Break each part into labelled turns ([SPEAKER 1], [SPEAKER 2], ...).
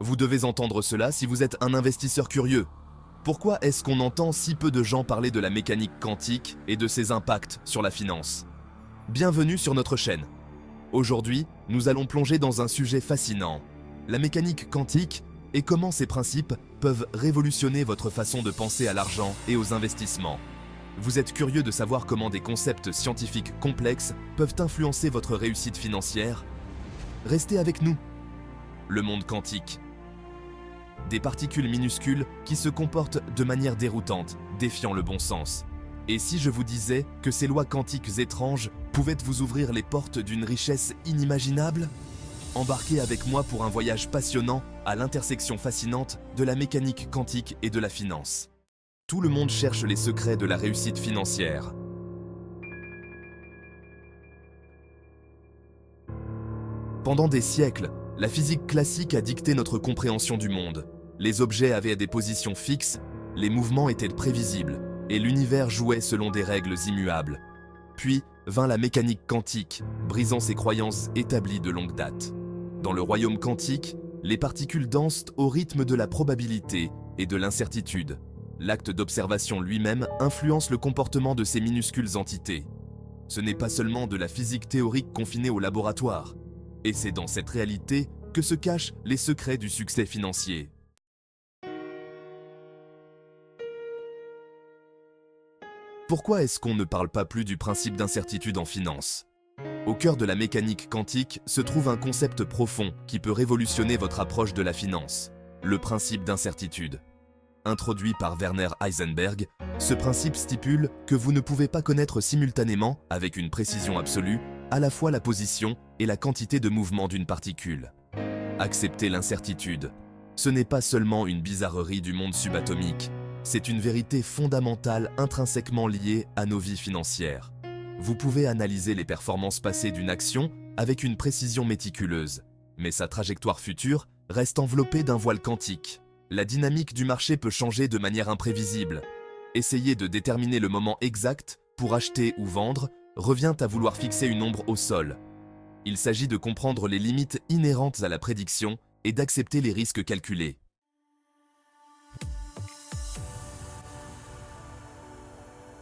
[SPEAKER 1] Vous devez entendre cela si vous êtes un investisseur curieux. Pourquoi est-ce qu'on entend si peu de gens parler de la mécanique quantique et de ses impacts sur la finance? Bienvenue sur notre chaîne. Aujourd'hui, nous allons plonger dans un sujet fascinant, la mécanique quantique et comment ces principes peuvent révolutionner votre façon de penser à l'argent et aux investissements. Vous êtes curieux de savoir comment des concepts scientifiques complexes peuvent influencer votre réussite financière? Restez avec nous. Le monde quantique. Des particules minuscules qui se comportent de manière déroutante, défiant le bon sens. Et si je vous disais que ces lois quantiques étranges pouvaient vous ouvrir les portes d'une richesse inimaginable? Embarquez avec moi pour un voyage passionnant à l'intersection fascinante de la mécanique quantique et de la finance. Tout le monde cherche les secrets de la réussite financière. Pendant des siècles, la physique classique a dicté notre compréhension du monde. Les objets avaient des positions fixes, les mouvements étaient prévisibles, et l'univers jouait selon des règles immuables. Puis vint la mécanique quantique, brisant ces croyances établies de longue date. Dans le royaume quantique, les particules dansent au rythme de la probabilité et de l'incertitude. L'acte d'observation lui-même influence le comportement de ces minuscules entités. Ce n'est pas seulement de la physique théorique confinée au laboratoire. Et c'est dans cette réalité que se cachent les secrets du succès financier. Pourquoi est-ce qu'on ne parle pas plus du principe d'incertitude en finance? Au cœur de la mécanique quantique se trouve un concept profond qui peut révolutionner votre approche de la finance, le principe d'incertitude. Introduit par Werner Heisenberg, ce principe stipule que vous ne pouvez pas connaître simultanément, avec une précision absolue, à la fois la position et la quantité de mouvement d'une particule. Accepter l'incertitude. Ce n'est pas seulement une bizarrerie du monde subatomique, c'est une vérité fondamentale intrinsèquement liée à nos vies financières. Vous pouvez analyser les performances passées d'une action avec une précision méticuleuse, mais sa trajectoire future reste enveloppée d'un voile quantique. La dynamique du marché peut changer de manière imprévisible. Essayer de déterminer le moment exact pour acheter ou vendre revient à vouloir fixer une ombre au sol. Il s'agit de comprendre les limites inhérentes à la prédiction et d'accepter les risques calculés.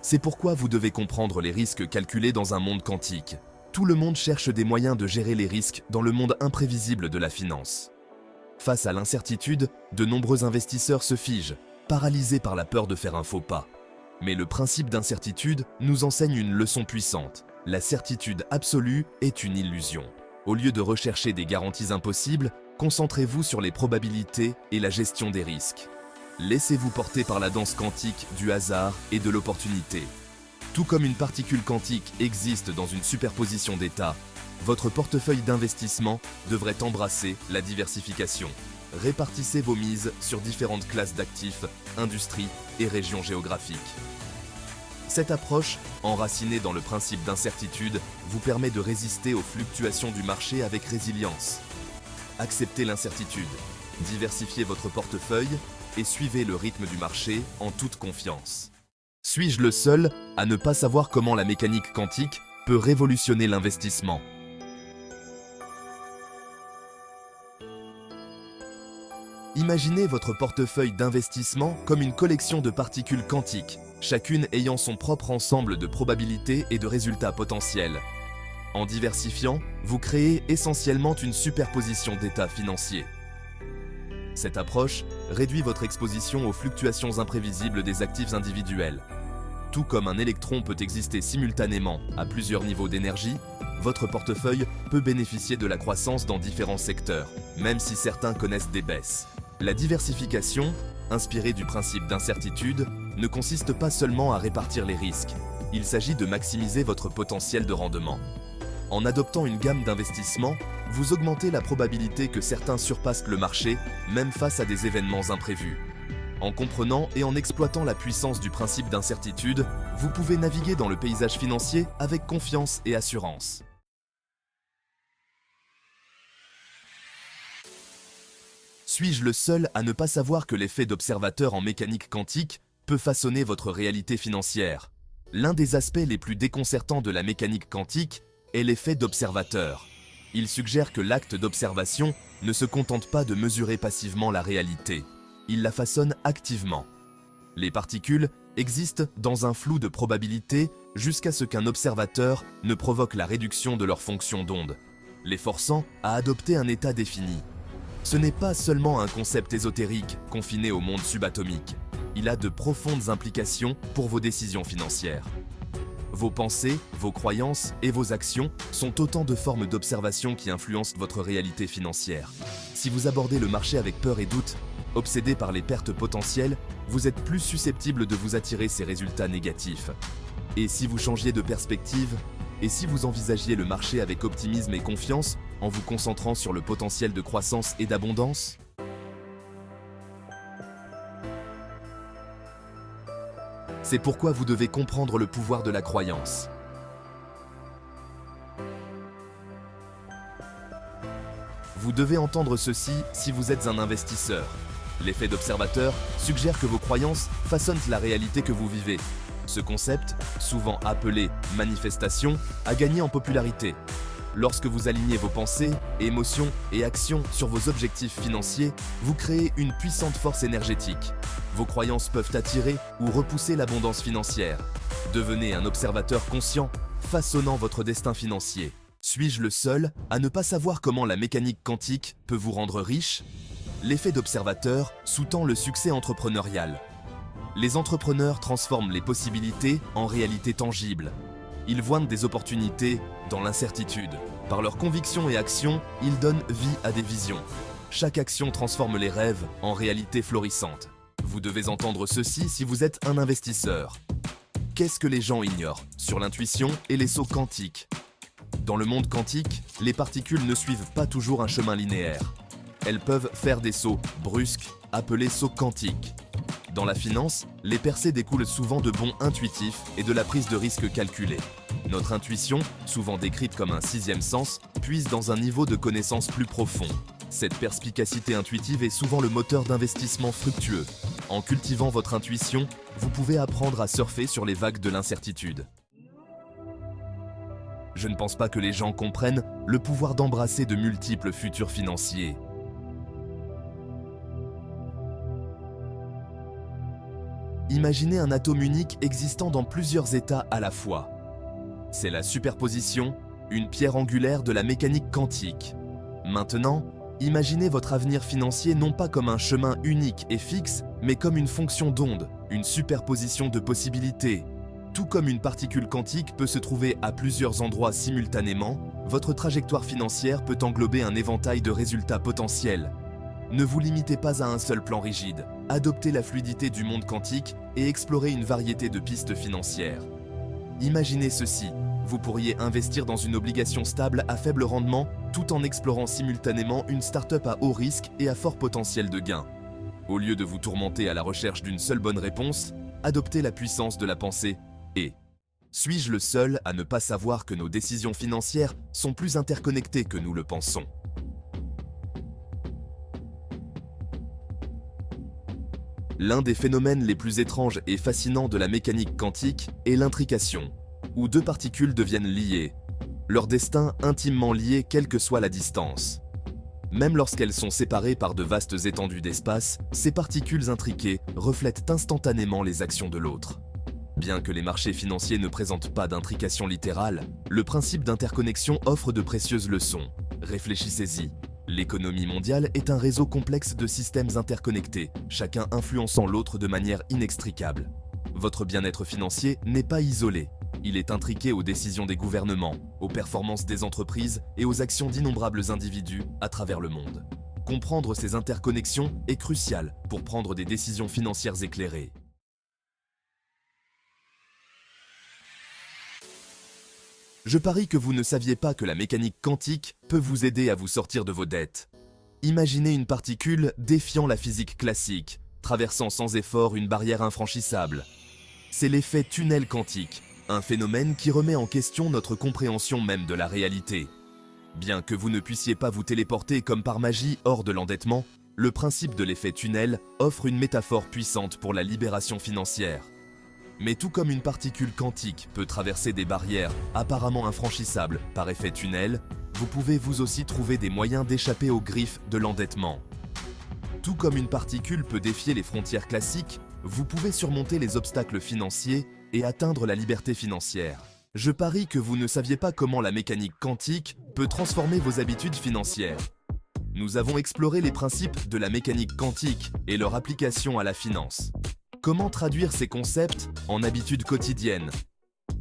[SPEAKER 1] C'est pourquoi vous devez comprendre les risques calculés dans un monde quantique. Tout le monde cherche des moyens de gérer les risques dans le monde imprévisible de la finance. Face à l'incertitude, de nombreux investisseurs se figent, paralysés par la peur de faire un faux pas. Mais le principe d'incertitude nous enseigne une leçon puissante. La certitude absolue est une illusion. Au lieu de rechercher des garanties impossibles, concentrez-vous sur les probabilités et la gestion des risques. Laissez-vous porter par la danse quantique du hasard et de l'opportunité. Tout comme une particule quantique existe dans une superposition d'états, votre portefeuille d'investissement devrait embrasser la diversification. Répartissez vos mises sur différentes classes d'actifs, industries et régions géographiques. Cette approche, enracinée dans le principe d'incertitude, vous permet de résister aux fluctuations du marché avec résilience. Acceptez l'incertitude, diversifiez votre portefeuille et suivez le rythme du marché en toute confiance. Suis-je le seul à ne pas savoir comment la mécanique quantique peut révolutionner l'investissement? Imaginez votre portefeuille d'investissement comme une collection de particules quantiques, chacune ayant son propre ensemble de probabilités et de résultats potentiels. En diversifiant, vous créez essentiellement une superposition d'états financiers. Cette approche réduit votre exposition aux fluctuations imprévisibles des actifs individuels. Tout comme un électron peut exister simultanément à plusieurs niveaux d'énergie, votre portefeuille peut bénéficier de la croissance dans différents secteurs, même si certains connaissent des baisses. La diversification, inspirée du principe d'incertitude, ne consiste pas seulement à répartir les risques. Il s'agit de maximiser votre potentiel de rendement. En adoptant une gamme d'investissements, vous augmentez la probabilité que certains surpassent le marché, même face à des événements imprévus. En comprenant et en exploitant la puissance du principe d'incertitude, vous pouvez naviguer dans le paysage financier avec confiance et assurance. Suis-je le seul à ne pas savoir que l'effet d'observateur en mécanique quantique peut façonner votre réalité financière? L'un des aspects les plus déconcertants de la mécanique quantique est l'effet d'observateur. Il suggère que l'acte d'observation ne se contente pas de mesurer passivement la réalité, il la façonne activement. Les particules existent dans un flou de probabilité jusqu'à ce qu'un observateur ne provoque la réduction de leur fonction d'onde, les forçant à adopter un état défini. Ce n'est pas seulement un concept ésotérique confiné au monde subatomique, il a de profondes implications pour vos décisions financières. Vos pensées, vos croyances et vos actions sont autant de formes d'observation qui influencent votre réalité financière. Si vous abordez le marché avec peur et doute, obsédé par les pertes potentielles, vous êtes plus susceptible de vous attirer ces résultats négatifs. Et si vous changiez de perspective, et si vous envisagiez le marché avec optimisme et confiance, en vous concentrant sur le potentiel de croissance et d'abondance? C'est pourquoi vous devez comprendre le pouvoir de la croyance. Vous devez entendre ceci si vous êtes un investisseur. L'effet d'observateur suggère que vos croyances façonnent la réalité que vous vivez. Ce concept, souvent appelé manifestation, a gagné en popularité. Lorsque vous alignez vos pensées, émotions et actions sur vos objectifs financiers, vous créez une puissante force énergétique. Vos croyances peuvent attirer ou repousser l'abondance financière. Devenez un observateur conscient, façonnant votre destin financier. Suis-je le seul à ne pas savoir comment la mécanique quantique peut vous rendre riche? L'effet d'observateur sous-tend le succès entrepreneurial. Les entrepreneurs transforment les possibilités en réalité tangible. Ils voient des opportunités dans l'incertitude. Par leurs convictions et actions, ils donnent vie à des visions. Chaque action transforme les rêves en réalité florissante. Vous devez entendre ceci si vous êtes un investisseur. Qu'est-ce que les gens ignorent sur l'intuition et les sauts quantiques? Dans le monde quantique, les particules ne suivent pas toujours un chemin linéaire. Elles peuvent faire des sauts brusques, appelés sauts quantiques. Dans la finance, les percées découlent souvent de bons intuitifs et de la prise de risque calculée. Notre intuition, souvent décrite comme un sixième sens, puise dans un niveau de connaissance plus profond. Cette perspicacité intuitive est souvent le moteur d'investissement fructueux. En cultivant votre intuition, vous pouvez apprendre à surfer sur les vagues de l'incertitude. Je ne pense pas que les gens comprennent le pouvoir d'embrasser de multiples futurs financiers. Imaginez un atome unique existant dans plusieurs états à la fois. C'est la superposition, une pierre angulaire de la mécanique quantique. Maintenant, imaginez votre avenir financier non pas comme un chemin unique et fixe, mais comme une fonction d'onde, une superposition de possibilités. Tout comme une particule quantique peut se trouver à plusieurs endroits simultanément, votre trajectoire financière peut englober un éventail de résultats potentiels. Ne vous limitez pas à un seul plan rigide. Adoptez la fluidité du monde quantique et explorez une variété de pistes financières. Imaginez ceci, vous pourriez investir dans une obligation stable à faible rendement tout en explorant simultanément une start-up à haut risque et à fort potentiel de gain. Au lieu de vous tourmenter à la recherche d'une seule bonne réponse, adoptez la puissance de la pensée et suis-je le seul à ne pas savoir que nos décisions financières sont plus interconnectées que nous le pensons? L'un des phénomènes les plus étranges et fascinants de la mécanique quantique est l'intrication, où deux particules deviennent liées, leur destin intimement lié quelle que soit la distance. Même lorsqu'elles sont séparées par de vastes étendues d'espace, ces particules intriquées reflètent instantanément les actions de l'autre. Bien que les marchés financiers ne présentent pas d'intrication littérale, le principe d'interconnexion offre de précieuses leçons. Réfléchissez-y. L'économie mondiale est un réseau complexe de systèmes interconnectés, chacun influençant l'autre de manière inextricable. Votre bien-être financier n'est pas isolé. Il est intriqué aux décisions des gouvernements, aux performances des entreprises et aux actions d'innombrables individus à travers le monde. Comprendre ces interconnexions est crucial pour prendre des décisions financières éclairées. Je parie que vous ne saviez pas que la mécanique quantique peut vous aider à vous sortir de vos dettes. Imaginez une particule défiant la physique classique, traversant sans effort une barrière infranchissable. C'est l'effet tunnel quantique, un phénomène qui remet en question notre compréhension même de la réalité. Bien que vous ne puissiez pas vous téléporter comme par magie hors de l'endettement, le principe de l'effet tunnel offre une métaphore puissante pour la libération financière. Mais tout comme une particule quantique peut traverser des barrières apparemment infranchissables par effet tunnel, vous pouvez vous aussi trouver des moyens d'échapper aux griffes de l'endettement. Tout comme une particule peut défier les frontières classiques, vous pouvez surmonter les obstacles financiers et atteindre la liberté financière. Je parie que vous ne saviez pas comment la mécanique quantique peut transformer vos habitudes financières. Nous avons exploré les principes de la mécanique quantique et leur application à la finance. Comment traduire ces concepts en habitudes quotidiennes?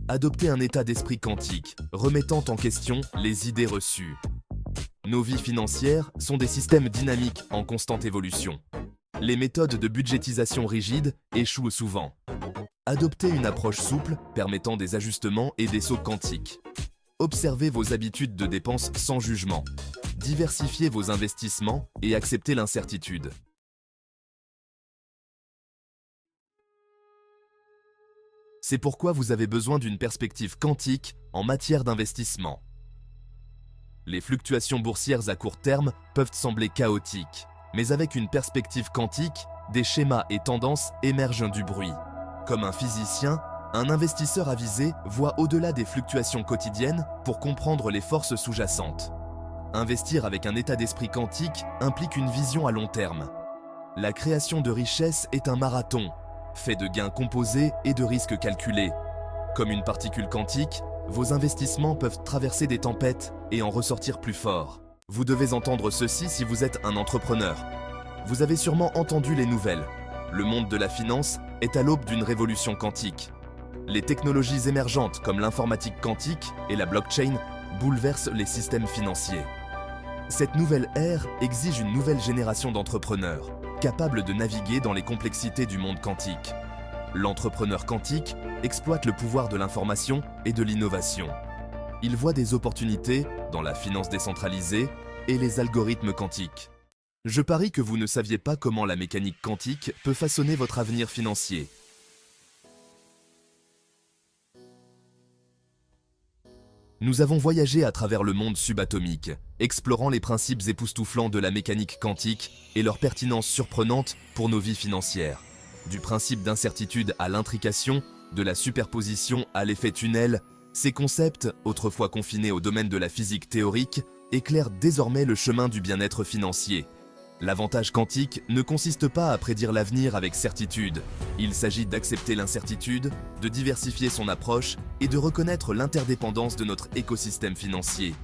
[SPEAKER 1] Adopter un état d'esprit quantique, remettant en question les idées reçues. Nos vies financières sont des systèmes dynamiques en constante évolution. Les méthodes de budgétisation rigides échouent souvent. Adoptez une approche souple permettant des ajustements et des sauts quantiques. Observez vos habitudes de dépenses sans jugement. Diversifiez vos investissements et acceptez l'incertitude. C'est pourquoi vous avez besoin d'une perspective quantique en matière d'investissement. Les fluctuations boursières à court terme peuvent sembler chaotiques, mais avec une perspective quantique, des schémas et tendances émergent du bruit. Comme un physicien, un investisseur avisé voit au-delà des fluctuations quotidiennes pour comprendre les forces sous-jacentes. Investir avec un état d'esprit quantique implique une vision à long terme. La création de richesse est un marathon, fait de gains composés et de risques calculés. Comme une particule quantique, vos investissements peuvent traverser des tempêtes et en ressortir plus forts. Vous devez entendre ceci si vous êtes un entrepreneur. Vous avez sûrement entendu les nouvelles. Le monde de la finance est à l'aube d'une révolution quantique. Les technologies émergentes comme l'informatique quantique et la blockchain bouleversent les systèmes financiers. Cette nouvelle ère exige une nouvelle génération d'entrepreneurs, capables de naviguer dans les complexités du monde quantique. L'entrepreneur quantique exploite le pouvoir de l'information et de l'innovation. Il voit des opportunités dans la finance décentralisée et les algorithmes quantiques. Je parie que vous ne saviez pas comment la mécanique quantique peut façonner votre avenir financier. Nous avons voyagé à travers le monde subatomique, explorant les principes époustouflants de la mécanique quantique et leur pertinence surprenante pour nos vies financières. Du principe d'incertitude à l'intrication, de la superposition à l'effet tunnel, ces concepts, autrefois confinés au domaine de la physique théorique, éclairent désormais le chemin du bien-être financier. L'avantage quantique ne consiste pas à prédire l'avenir avec certitude. Il s'agit d'accepter l'incertitude, de diversifier son approche et de reconnaître l'interdépendance de notre écosystème financier.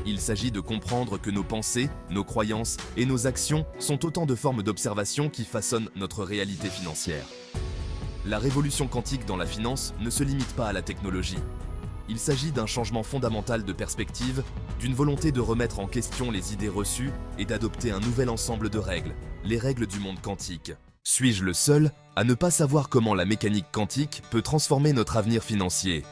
[SPEAKER 1] Il s'agit de comprendre que nos pensées, nos croyances et nos actions sont autant de formes d'observation qui façonnent notre réalité financière. La révolution quantique dans la finance ne se limite pas à la technologie. Il s'agit d'un changement fondamental de perspective, d'une volonté de remettre en question les idées reçues et d'adopter un nouvel ensemble de règles, les règles du monde quantique. Suis-je le seul à ne pas savoir comment la mécanique quantique peut transformer notre avenir financier?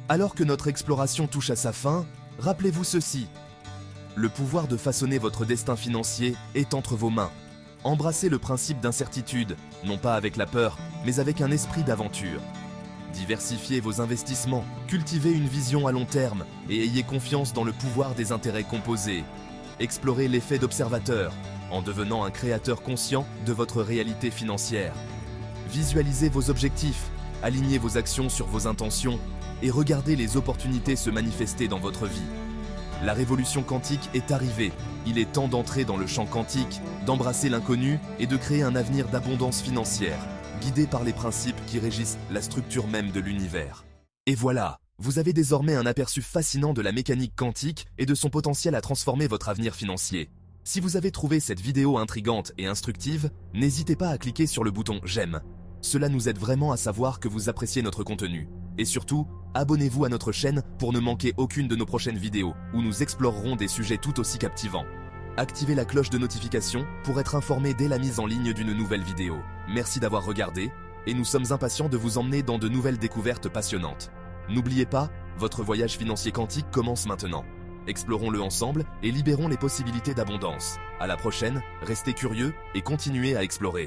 [SPEAKER 1] Alors que notre exploration touche à sa fin, rappelez-vous ceci. Le pouvoir de façonner votre destin financier est entre vos mains. Embrassez le principe d'incertitude, non pas avec la peur, mais avec un esprit d'aventure. Diversifiez vos investissements, cultivez une vision à long terme et ayez confiance dans le pouvoir des intérêts composés. Explorez l'effet d'observateur, en devenant un créateur conscient de votre réalité financière. Visualisez vos objectifs, alignez vos actions sur vos intentions et regardez les opportunités se manifester dans votre vie. La révolution quantique est arrivée. Il est temps d'entrer dans le champ quantique, d'embrasser l'inconnu et de créer un avenir d'abondance financière, guidé par les principes qui régissent la structure même de l'univers. Et voilà, vous avez désormais un aperçu fascinant de la mécanique quantique et de son potentiel à transformer votre avenir financier. Si vous avez trouvé cette vidéo intrigante et instructive, n'hésitez pas à cliquer sur le bouton « J'aime ». Cela nous aide vraiment à savoir que vous appréciez notre contenu. Et surtout, abonnez-vous à notre chaîne pour ne manquer aucune de nos prochaines vidéos, où nous explorerons des sujets tout aussi captivants. Activez la cloche de notification pour être informé dès la mise en ligne d'une nouvelle vidéo. Merci d'avoir regardé, et nous sommes impatients de vous emmener dans de nouvelles découvertes passionnantes. N'oubliez pas, votre voyage financier quantique commence maintenant. Explorons-le ensemble et libérons les possibilités d'abondance. À la prochaine, restez curieux et continuez à explorer.